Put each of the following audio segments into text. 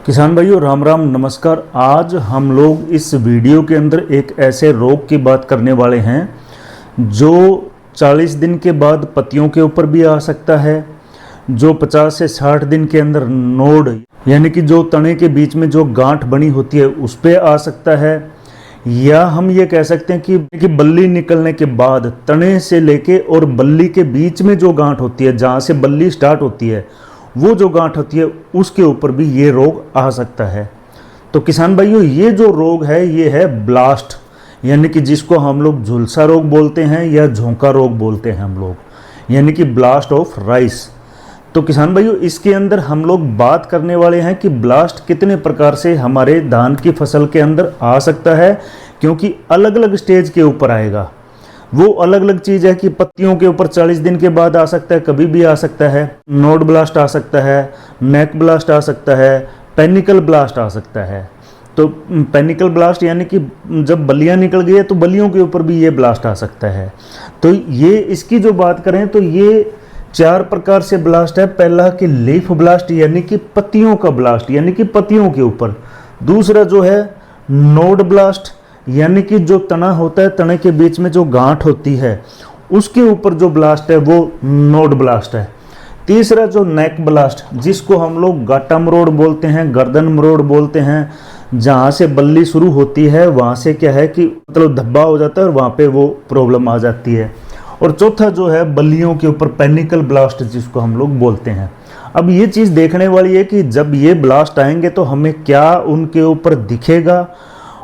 किसान भाइयों राम राम नमस्कार। आज हम लोग इस वीडियो के अंदर एक ऐसे रोग की बात करने वाले हैं जो 40 दिन के बाद पत्तियों के ऊपर भी आ सकता है, जो 50 से 60 दिन के अंदर नोड यानी कि जो तने के बीच में जो गांठ बनी होती है उस पे आ सकता है, या हम ये कह सकते हैं कि बल्ली निकलने के बाद तने से लेके और बल्ली के बीच में जो गांठ होती है, जहाँ से बल्ली स्टार्ट होती है, वो जो गांठ होती है उसके ऊपर भी ये रोग आ सकता है। तो किसान भाइयों, ये जो रोग है ये है ब्लास्ट, यानी कि जिसको हम लोग झुलसा रोग बोलते हैं या झोंका रोग बोलते हैं हम लोग, यानी कि ब्लास्ट ऑफ राइस। तो किसान भाइयों, इसके अंदर हम लोग बात करने वाले हैं कि ब्लास्ट कितने प्रकार से हमारे धान की फसल के अंदर आ सकता है, क्योंकि अलग अलग स्टेज के ऊपर आएगा। वो अलग अलग चीज़ है कि पत्तियों के ऊपर 40 दिन के बाद आ सकता है, कभी भी आ सकता है। नोड ब्लास्ट आ सकता है, नेक ब्लास्ट आ सकता है, पेनिकल ब्लास्ट आ सकता है। तो पेनिकल ब्लास्ट यानी कि जब बल्लियाँ निकल गई है तो बल्लियों के ऊपर भी ये ब्लास्ट आ सकता है। तो ये इसकी जो बात करें तो ये 4 प्रकार से ब्लास्ट है। पहला कि लीफ ब्लास्ट यानी कि पत्तियों का ब्लास्ट, यानी कि पत्तियों के ऊपर। दूसरा जो है नोड ब्लास्ट, यानी कि जो तना होता है, तने के बीच में जो गांठ होती है उसके ऊपर जो ब्लास्ट है वो नोड ब्लास्ट है। तीसरा जो नेक ब्लास्ट, जिसको हम लोग गाटा मरोड़ बोलते हैं, गर्दन मरोड़ बोलते हैं, जहाँ से बल्ली शुरू होती है वहाँ से क्या है कि मतलब धब्बा हो जाता है और वहाँ पे वो प्रॉब्लम आ जाती है। और चौथा जो है बल्लियों के ऊपर पेनिकल ब्लास्ट, जिसको हम लोग बोलते हैं। अब ये चीज़ देखने वाली है कि जब ये ब्लास्ट आएंगे तो हमें क्या उनके ऊपर दिखेगा,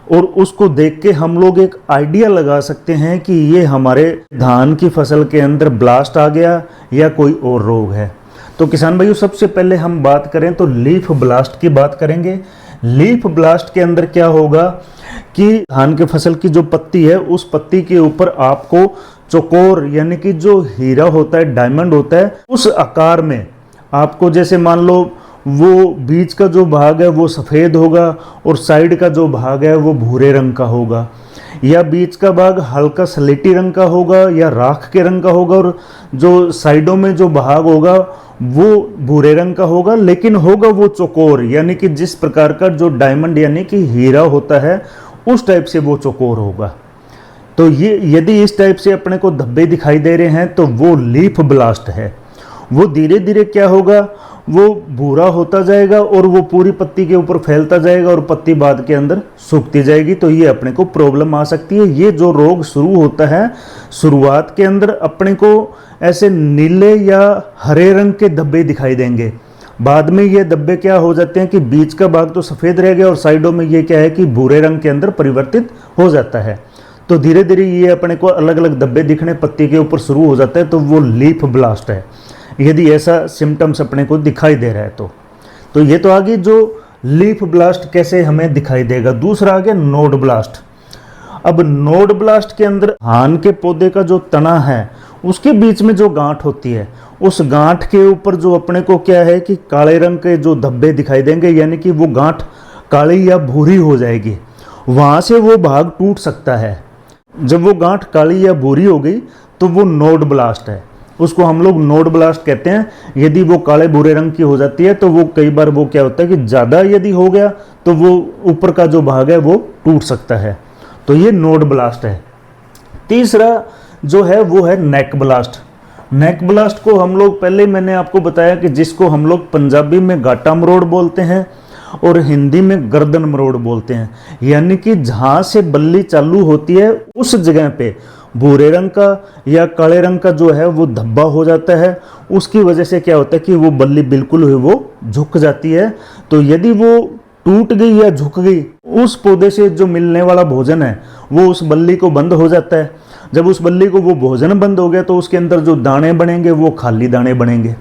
और उसको देख के हम लोग एक आइडिया लगा सकते हैं कि ये हमारे धान की फसल के अंदर ब्लास्ट आ गया या कोई और रोग है। तो किसान भाइयों, सबसे पहले हम बात करें तो लीफ ब्लास्ट की बात करेंगे। लीफ ब्लास्ट के अंदर क्या होगा कि धान के फसल की जो पत्ती है उस पत्ती के ऊपर आपको चौकोर यानी कि जो हीरा होता है, डायमंड होता है, उस आकार में आपको, जैसे मान लो वो बीच का जो भाग है वो सफ़ेद होगा और साइड का जो भाग है वो भूरे रंग का होगा, या बीच का भाग हल्का स्लेटी रंग का होगा या राख के रंग का होगा, और जो साइडों में जो भाग होगा वो भूरे रंग का होगा, लेकिन होगा वो चौकोर, यानी कि जिस प्रकार का जो डायमंड यानी कि हीरा होता है उस टाइप से वो चौकोर होगा। तो ये यदि इस टाइप से अपने को धब्बे दिखाई दे रहे हैं तो वो लीफ ब्लास्ट है। वो धीरे धीरे क्या होगा, वो भूरा होता जाएगा और वो पूरी पत्ती के ऊपर फैलता जाएगा और पत्ती बाद के अंदर सूखती जाएगी। तो ये अपने को प्रॉब्लम आ सकती है। ये जो रोग शुरू होता है, शुरुआत के अंदर अपने को ऐसे नीले या हरे रंग के धब्बे दिखाई देंगे। बाद में ये धब्बे क्या हो जाते हैं कि बीच का भाग तो सफ़ेद रह गया और साइडों में ये क्या है कि भूरे रंग के अंदर परिवर्तित हो जाता है। तो धीरे धीरे ये अपने को अलग अलग धब्बे दिखने पत्ती के ऊपर शुरू हो जाता है। तो वो लीफ ब्लास्ट है, यदि ऐसा सिम्टम्स अपने को दिखाई दे रहा है तो ये तो आगे जो लीफ ब्लास्ट कैसे हमें दिखाई देगा। दूसरा आ गया नोड ब्लास्ट। अब नोड ब्लास्ट के अंदर धान के पौधे का जो तना है उसके बीच में जो गांठ होती है, उस गांठ के ऊपर जो अपने को क्या है कि काले रंग के जो धब्बे दिखाई देंगे, यानी कि वो गांठ काली या भूरी हो जाएगी, वहाँ से वो भाग टूट सकता है। जब वो गांठ काली या भूरी हो गई तो वो नोड ब्लास्ट है, उसको हम लोग नोड ब्लास्ट कहते हैं। यदि वो काले भूरे रंग की हो जाती है तो वो कई बार वो क्या होता है कि ज़्यादा यदि हो गया तो वो ऊपर का जो भाग है वो टूट सकता है। तो ये नोड ब्लास्ट है। तीसरा जो है वो है नेक ब्लास्ट। नेक ब्लास्ट को हम लोग पहले मैंने आपको बताया कि जिसको हम लोग पंजाबी में गाटा मरोड़ बोलते हैं और हिंदी में गर्दन मरोड़ बोलते हैं, यानी कि जहाँ से बल्ली चालू होती है उस जगह पे भूरे रंग का या काले रंग का जो है वो धब्बा हो जाता है। उसकी वजह से क्या होता है कि वो बल्ली बिल्कुल वो झुक जाती है। तो यदि वो टूट गई या झुक गई, उस पौधे से जो मिलने वाला भोजन है वो उस बल्ली को बंद हो जाता है। जब उस बल्ली को वो भोजन बंद हो गया तो उसके अंदर जो दाने बनेंगे वो खाली दाने बनेंगे।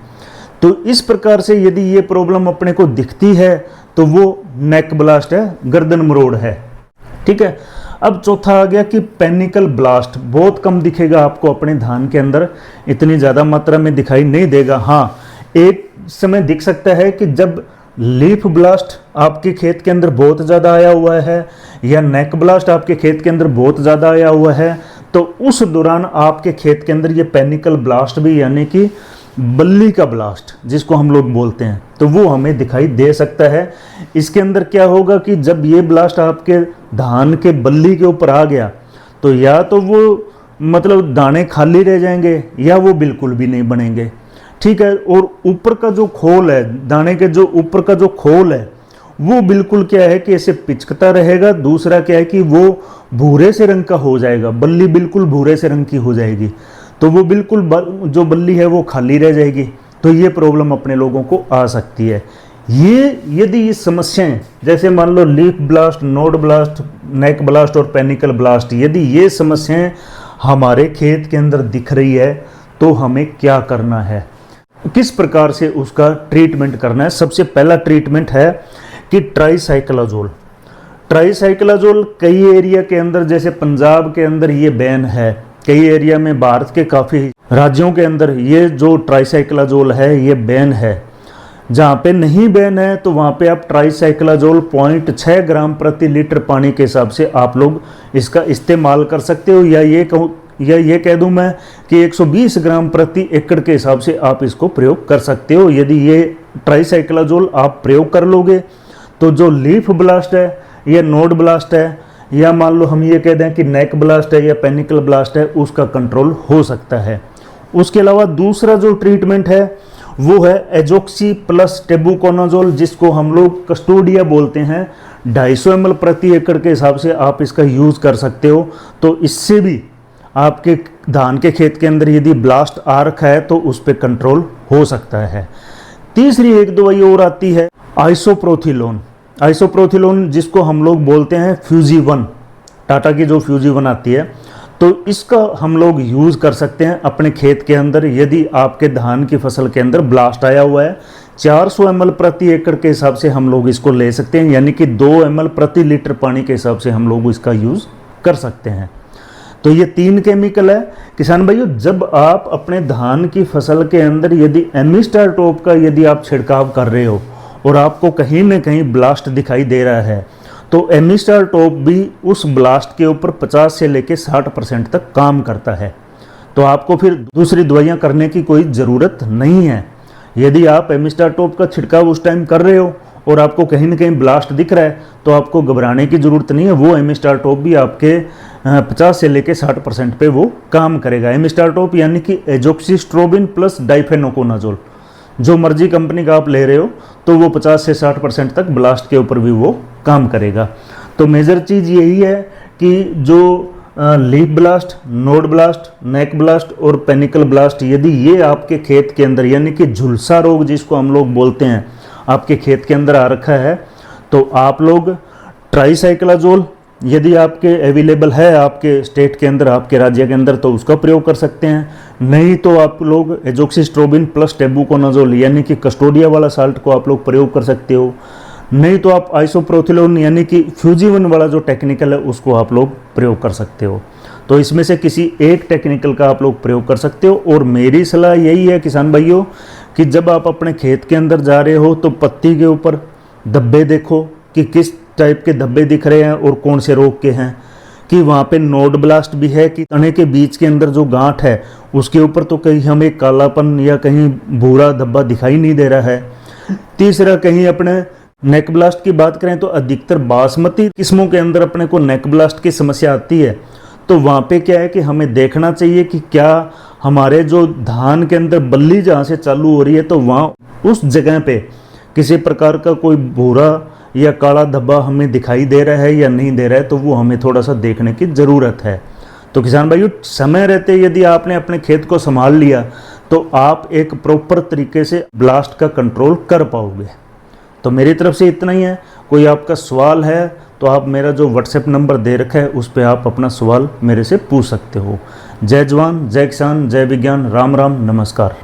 तो इस प्रकार से यदि ये प्रॉब्लम अपने को दिखती है तो वो नेक ब्लास्ट है, गर्दन मरोड़ है। ठीक है। अब चौथा आ गया कि पेनिकल ब्लास्ट। बहुत कम दिखेगा आपको अपने धान के अंदर, इतनी ज़्यादा मात्रा में दिखाई नहीं देगा। हाँ, एक समय दिख सकता है कि जब लीफ ब्लास्ट आपके खेत के अंदर बहुत ज़्यादा आया हुआ है या नेक ब्लास्ट आपके खेत के अंदर बहुत ज़्यादा आया हुआ है, तो उस दौरान आपके खेत के अंदर ये पेनिकल ब्लास्ट भी यानी कि बल्ली का ब्लास्ट जिसको हम लोग बोलते हैं, तो वो हमें दिखाई दे सकता है। इसके अंदर क्या होगा कि जब ये ब्लास्ट आपके धान के बल्ली के ऊपर आ गया तो या तो वो मतलब दाने खाली रह जाएंगे या वो बिल्कुल भी नहीं बनेंगे, ठीक है। और ऊपर का जो खोल है, दाने के जो ऊपर का जो खोल है वो बिल्कुल क्या है कि ऐसे पिचकता रहेगा। दूसरा क्या है कि वो भूरे से रंग का हो जाएगा, बल्ली बिल्कुल भूरे से रंग की हो जाएगी, तो वो बिल्कुल जो बल्ली है वो खाली रह जाएगी। तो ये प्रॉब्लम अपने लोगों को आ सकती है। ये यदि ये समस्याएं जैसे मान लो लीफ ब्लास्ट, नोड ब्लास्ट, नेक ब्लास्ट और पेनिकल ब्लास्ट, यदि ये समस्याएं हमारे खेत के अंदर दिख रही है तो हमें क्या करना है, किस प्रकार से उसका ट्रीटमेंट करना है। सबसे पहला ट्रीटमेंट है कि ट्राइसाइक्लाजोल। ट्राइसाइक्लाजोल कई एरिया के अंदर, जैसे पंजाब के अंदर ये बैन है, कई एरिया में भारत के काफ़ी राज्यों के अंदर ये जो ट्राइसाइक्लाजोल है ये बैन है। जहाँ पे नहीं बैन है तो वहाँ पे आप ट्राइसाइक्लाजोल 0.6 ग्राम प्रति लीटर पानी के हिसाब से आप लोग इसका इस्तेमाल कर सकते हो, या ये कह दूं मैं कि 120 ग्राम प्रति एकड़ के हिसाब से आप इसको प्रयोग कर सकते हो। यदि ये ट्राइसाइक्लाजोल आप प्रयोग कर लोगे तो जो लीफ ब्लास्ट है या नोड ब्लास्ट है, या मान लो हम ये कह दें कि नेक ब्लास्ट है या पेनिकल ब्लास्ट है, उसका कंट्रोल हो सकता है। उसके अलावा दूसरा जो ट्रीटमेंट है वो है एजोक्सी प्लस टेबुकोनाजोल, जिसको हम लोग कस्टोडिया बोलते हैं। 250 ml प्रति एकड़ के हिसाब से आप इसका यूज़ कर सकते हो। तो इससे भी आपके धान के खेत के अंदर यदि ब्लास्ट आ रखा है तो उस पर कंट्रोल हो सकता है। तीसरी एक दवाई और आती है आइसोप्रोथिलोन। आइसोप्रोथिलोन जिसको हम लोग बोलते हैं फ्यूजी-1, टाटा की जो फ्यूजी-1 आती है, तो इसका हम लोग यूज़ कर सकते हैं अपने खेत के अंदर। यदि आपके धान की फसल के अंदर ब्लास्ट आया हुआ है 400 ml प्रति एकड़ के हिसाब से हम लोग इसको ले सकते हैं, यानी कि 2 ml प्रति लीटर पानी के हिसाब से हम लोग इसका यूज़ कर सकते हैं। तो ये 3 केमिकल है किसान भाइयों। जब आप अपने धान की फसल के अंदर यदि एमिस्टार टॉप का यदि आप छिड़काव कर रहे हो और आपको कहीं ना कहीं ब्लास्ट दिखाई दे रहा है तो एमिस्टार टॉप भी उस ब्लास्ट के ऊपर 50 से लेकर 60% तक काम करता है। तो आपको फिर दूसरी दवाइयाँ करने की कोई ज़रूरत नहीं है। यदि आप एमिस्टार टॉप का छिड़काव उस टाइम कर रहे हो और आपको कहीं ना कहीं ब्लास्ट दिख रहा है तो आपको घबराने की ज़रूरत नहीं है। वो एमिस्टार टॉप भी आपके 50 से लेकर 60% पे वो काम करेगा। एमिस्टार टॉप यानी कि एजोक्सिस्ट्रोबिन प्लस डाइफेनोकोनाजोल, जो मर्जी कंपनी का आप ले रहे हो तो वो 50 से 60% तक ब्लास्ट के ऊपर भी वो काम करेगा। तो मेजर चीज़ यही है कि जो लीफ ब्लास्ट, नोड ब्लास्ट, नेक ब्लास्ट और पेनिकल ब्लास्ट यदि ये आपके खेत के अंदर यानी कि झुलसा रोग जिसको हम लोग बोलते हैं आपके खेत के अंदर आ रखा है तो आप लोग ट्राइसाइक्लाजोल यदि आपके अवेलेबल है आपके स्टेट के अंदर, आपके राज्य के अंदर, तो उसका प्रयोग कर सकते हैं। नहीं तो आप लोग एजोक्सिस्ट्रोबिन प्लस टेबुकोनाजोल यानी कि कस्टोडिया वाला साल्ट को आप लोग प्रयोग कर सकते हो। नहीं तो आप आइसोप्रोथिलोन यानी कि फ्यूजी-1 वाला जो टेक्निकल है उसको आप लोग प्रयोग कर सकते हो। तो इसमें से किसी एक टेक्निकल का आप लोग प्रयोग कर सकते हो। और मेरी सलाह यही है किसान भाइयों कि जब आप अपने खेत के अंदर जा रहे हो तो पत्ती के ऊपर धब्बे देखो कि किस टाइप के धब्बे दिख रहे हैं और कौन से रोग के हैं, कि वहाँ पे नोड ब्लास्ट भी है कि तने के बीच के अंदर जो गांठ है उसके ऊपर तो कहीं हमें कालापन या कहीं भूरा धब्बा दिखाई नहीं दे रहा है। तीसरा, कहीं अपने नेक ब्लास्ट की बात करें तो अधिकतर बासमती किस्मों के अंदर अपने को नेक ब्लास्ट की समस्या आती है। तो वहाँ पे क्या है कि हमें देखना चाहिए कि क्या हमारे जो धान के अंदर बल्ली जहाँ से चालू हो रही है तो वहाँ उस जगह पे किसी प्रकार का कोई भूरा या काला धब्बा हमें दिखाई दे रहा है या नहीं दे रहा है, तो वो हमें थोड़ा सा देखने की ज़रूरत है। तो किसान भाइयों, समय रहते यदि आपने अपने खेत को संभाल लिया तो आप एक प्रॉपर तरीके से ब्लास्ट का कंट्रोल कर पाओगे। तो मेरी तरफ से इतना ही है। कोई आपका सवाल है तो आप मेरा जो व्हाट्सएप नंबर दे रखा है उस पर आप अपना सवाल मेरे से पूछ सकते हो। जय जवान, जय किसान, जय विज्ञान, राम राम, नमस्कार।